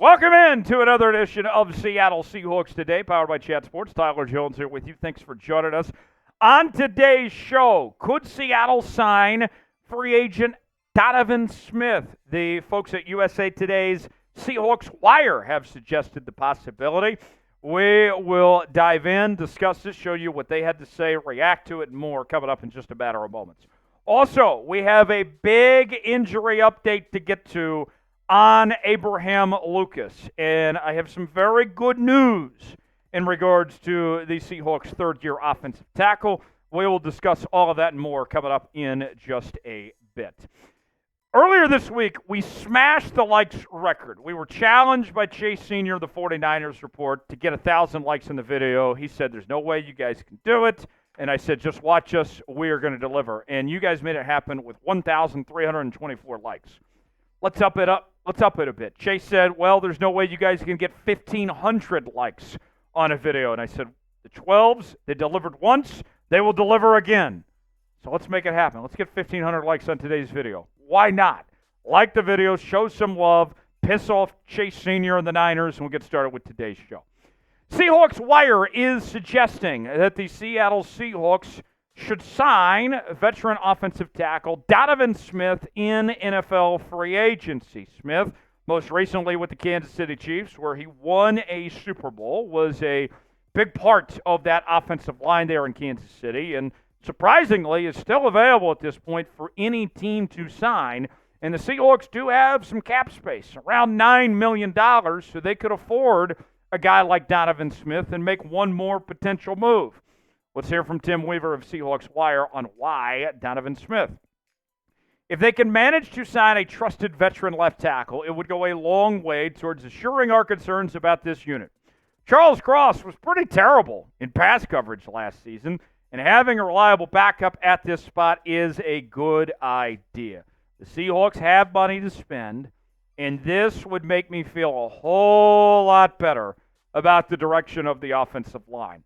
Welcome in to another edition of Seattle Seahawks Today, powered by Chat Sports. Tyler Jones here with you. Thanks for joining us. On today's show, could Seattle sign free agent Donovan Smith? The folks at USA Today's Seahawks Wire have suggested the possibility. We will dive in, discuss this, show you what they had to say, react to it, and more coming up in just a matter of moments. Also, we have a big injury update to get to on Abraham Lucas, and I have some very good news in regards to the Seahawks' third-year offensive tackle. We will discuss all of that and more coming up in just a bit. Earlier this week, we smashed the likes record. We were challenged by Chase Sr., the 49ers report, to get 1,000 likes in the video. He said, there's no way you guys can do it. And I said, just watch us. We are going to deliver. And you guys made it happen with 1,324 likes. Let's up it a bit. Chase said, well, there's no way you guys can get 1,500 likes on a video. And I said, the 12s, they delivered once. They will deliver again. So let's make it happen. Let's get 1,500 likes on today's video. Why not? Like the video, show some love, piss off Chase Sr. and the Niners, and we'll get started with today's show. Seahawks Wire is suggesting that the Seattle Seahawks should sign veteran offensive tackle Donovan Smith in NFL free agency. Smith, most recently with the Kansas City Chiefs, where he won a Super Bowl, was a big part of that offensive line there in Kansas City, and surprisingly is still available at this point for any team to sign. And the Seahawks do have some cap space, around $9 million, so they could afford a guy like Donovan Smith and make one more potential move. Let's hear from Tim Weaver of Seahawks Wire on why Donovan Smith. If they can manage to sign a trusted veteran left tackle, it would go a long way towards assuring our concerns about this unit. Charles Cross was pretty terrible in pass coverage last season, and having a reliable backup at this spot is a good idea. The Seahawks have money to spend, and this would make me feel a whole lot better about the direction of the offensive line.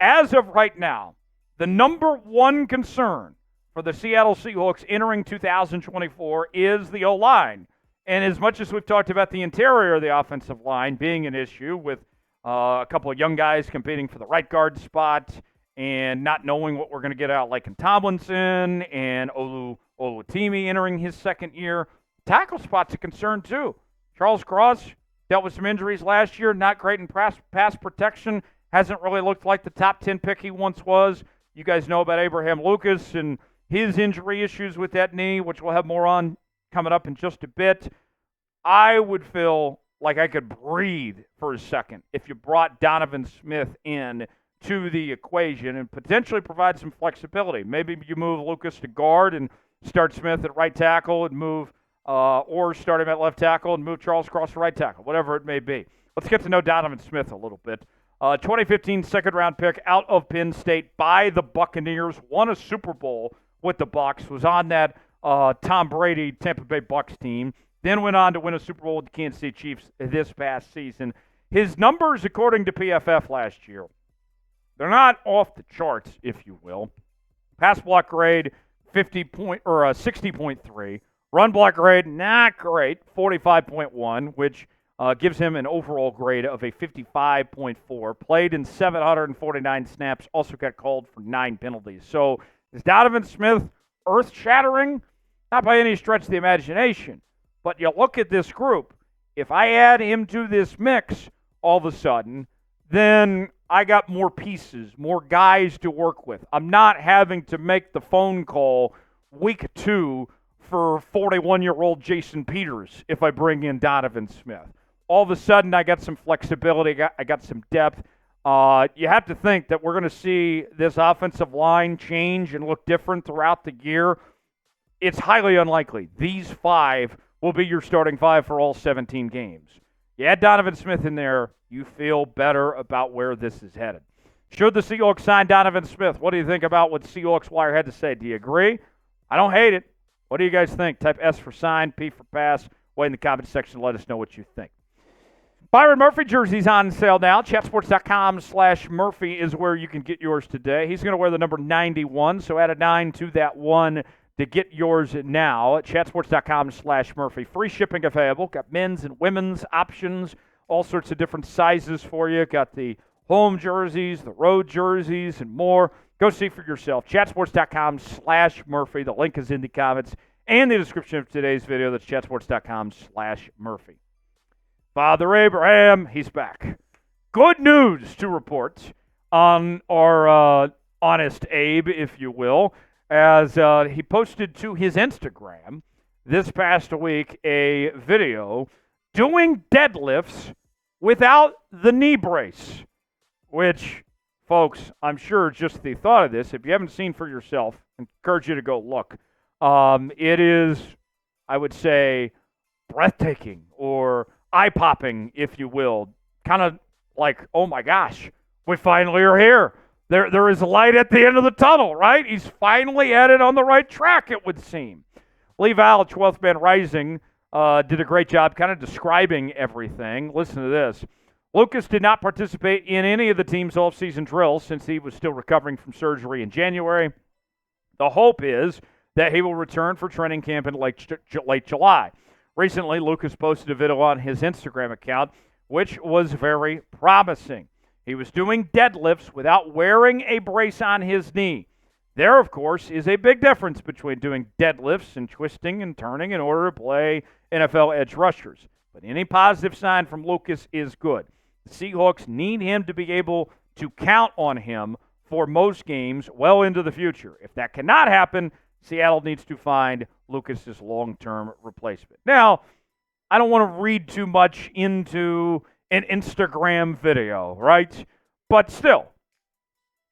As of right now, the number one concern for the Seattle Seahawks entering 2024 is the O-line. And as much as we've talked about the interior of the offensive line being an issue with a couple of young guys competing for the right guard spot and not knowing what we're going to get out like Tomlinson and Oluwatimi entering his second year, tackle spot's a concern too. Charles Cross dealt with some injuries last year, not great in pass protection, hasn't really looked like the top 10 pick he once was. You guys know about Abraham Lucas and his injury issues with that knee, which we'll have more on coming up in just a bit. I would feel like I could breathe for a second if you brought Donovan Smith in to the equation and potentially provide some flexibility. Maybe you move Lucas to guard and start Smith at right tackle and move, or start him at left tackle and move Charles Cross to right tackle, whatever it may be. Let's get to know Donovan Smith a little bit. 2015 second-round pick out of Penn State by the Buccaneers, won a Super Bowl with the Bucs, was on that Tom Brady Tampa Bay Bucs team, then went on to win a Super Bowl with the Kansas City Chiefs this past season. His numbers, according to PFF last year, they're not off the charts, if you will. Pass block grade, 60.3. Run block grade, not great, 45.1, which gives him an overall grade of a 55.4. Played in 749 snaps, also got called for 9 penalties. So is Donovan Smith earth-shattering? Not by any stretch of the imagination. But you look at this group, if I add him to this mix all of a sudden, then I got more pieces, more guys to work with. I'm not having to make the phone call week 2 for 41-year-old Jason Peters if I bring in Donovan Smith. All of a sudden, I got some flexibility. I got some depth. You have to think that we're going to see this offensive line change and look different throughout the year. It's highly unlikely. These 5 will be your starting 5 for all 17 games. You add Donovan Smith in there, you feel better about where this is headed. Should the Seahawks sign Donovan Smith? What do you think about what Seahawks Wire had to say? Do you agree? I don't hate it. What do you guys think? Type S for sign, P for pass. Wait in the comment section. Let us know what you think. Byron Murphy jersey's on sale now. Chatsports.com/Murphy is where you can get yours today. He's going to wear the number 91, so add a 9 to that 1 to get yours now at chatsports.com/Murphy. Free shipping available. Got men's and women's options, all sorts of different sizes for you. Got the home jerseys, the road jerseys, and more. Go see for yourself. Chatsports.com/Murphy. The link is in the comments and the description of today's video. That's chatsports.com/Murphy. Father Abraham, he's back. Good news to report on our Honest Abe, if you will, as he posted to his Instagram this past week a video doing deadlifts without the knee brace, which, folks, I'm sure just the thought of this, if you haven't seen for yourself, I encourage you to go look. It is, I would say, breathtaking or eye-popping, if you will. Kind of like, oh my gosh, we finally are here. There is light at the end of the tunnel, right? He's finally headed on the right track, it would seem. LVIII, 12th Man Rising, did a great job kind of describing everything. Listen to this. Lucas did not participate in any of the team's off-season drills since he was still recovering from surgery in January. The hope is that he will return for training camp in late July. Recently, Lucas posted a video on his Instagram account, which was very promising. He was doing deadlifts without wearing a brace on his knee. There, of course, is a big difference between doing deadlifts and twisting and turning in order to play NFL edge rushers. But any positive sign from Lucas is good. The Seahawks need him to be able to count on him for most games well into the future. If that cannot happen, Seattle needs to find Lucas's long-term replacement. Now, I don't want to read too much into an Instagram video, right? But still,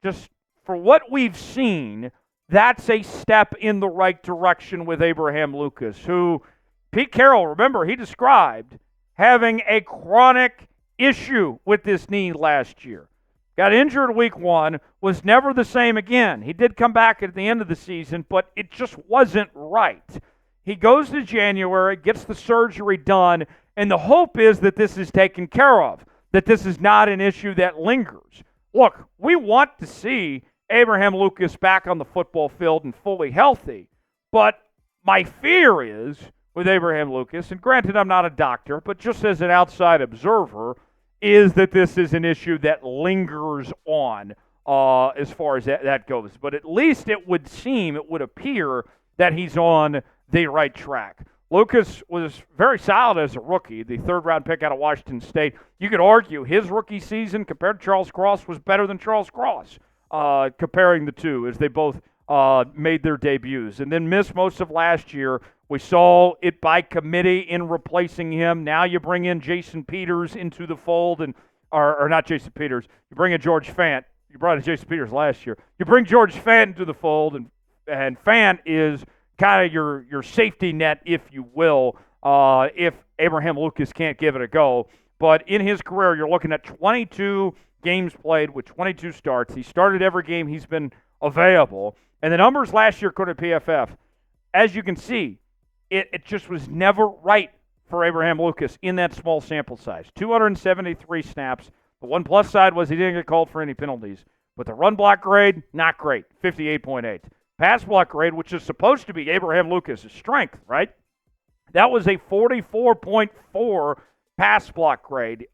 just for what we've seen, that's a step in the right direction with Abraham Lucas, who Pete Carroll, remember, he described having a chronic issue with this knee last year. Got injured week 1, was never the same again. He did come back at the end of the season, but it just wasn't right. He goes to January, gets the surgery done, and the hope is that this is taken care of, that this is not an issue that lingers. Look, we want to see Abraham Lucas back on the football field and fully healthy, but my fear is with Abraham Lucas, and granted I'm not a doctor, but just as an outside observer, is that this is an issue that lingers on as far as that goes. But at least it would appear that he's on the right track. Lucas was very solid as a rookie, the third-round pick out of Washington State. You could argue his rookie season compared to Charles Cross was better than Charles Cross, comparing the two as they both made their debuts. And then missed most of last year. We saw it by committee in replacing him. Now you bring in Jason Peters into the fold, or not Jason Peters. You bring in George Fant. You brought in Jason Peters last year. You bring George Fant into the fold, and Fant is kind of your safety net, if you will, if Abraham Lucas can't give it a go. But in his career, you're looking at 22 games played with 22 starts. He started every game he's been available. And the numbers last year, according to PFF, as you can see, it just was never right for Abraham Lucas in that small sample size. 273 snaps. The one plus side was he didn't get called for any penalties. But the run block grade, not great, 58.8. Pass block grade, which is supposed to be Abraham Lucas' strength, right? That was a 44.4 pass block grade,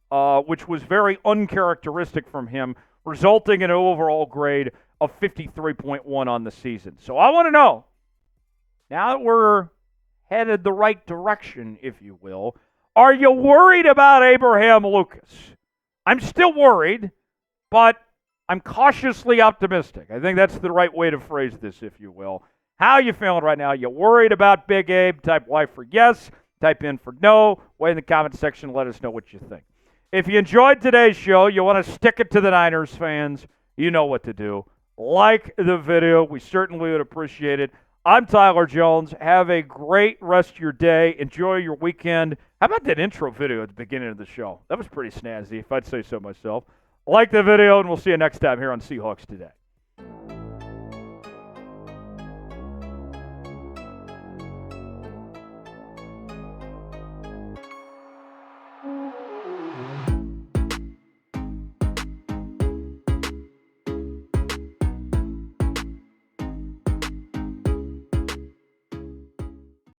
which was very uncharacteristic from him, resulting in an overall grade of 53.1 on the season. So I want to know, now that we're headed the right direction, if you will, are you worried about Abraham Lucas? I'm still worried, but I'm cautiously optimistic. I think that's the right way to phrase this, if you will. How are you feeling right now? You worried about Big Abe? Type Y for yes. Type in for no. Way in the comment section. Let us know what you think. If you enjoyed today's show, you want to stick it to the Niners fans, you know what to do. Like the video. We certainly would appreciate it. I'm Tyler Jones. Have a great rest of your day. Enjoy your weekend. How about that intro video at the beginning of the show? That was pretty snazzy, if I'd say so myself. Like the video, and we'll see you next time here on Seahawks Today.